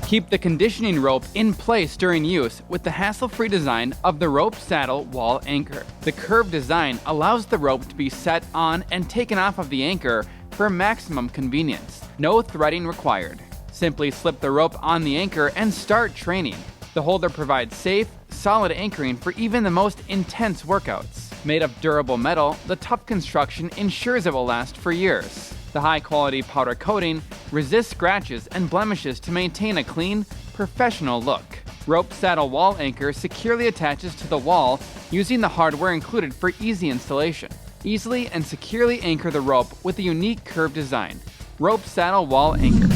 Keep the conditioning rope in place during use with the hassle-free design of the rope saddle wall anchor. The curved design allows the rope to be set on and taken off of the anchor for maximum convenience. No threading required. Simply slip the rope on the anchor and start training. The holder provides safe, solid anchoring for even the most intense workouts. Made of durable metal, the tough construction ensures it will last for years. The high-quality powder coating resists scratches and blemishes to maintain a clean, professional look. Rope saddle wall anchor securely attaches to the wall using the hardware included for easy installation. Easily and securely anchor the rope with a unique curved design. Rope saddle wall anchor.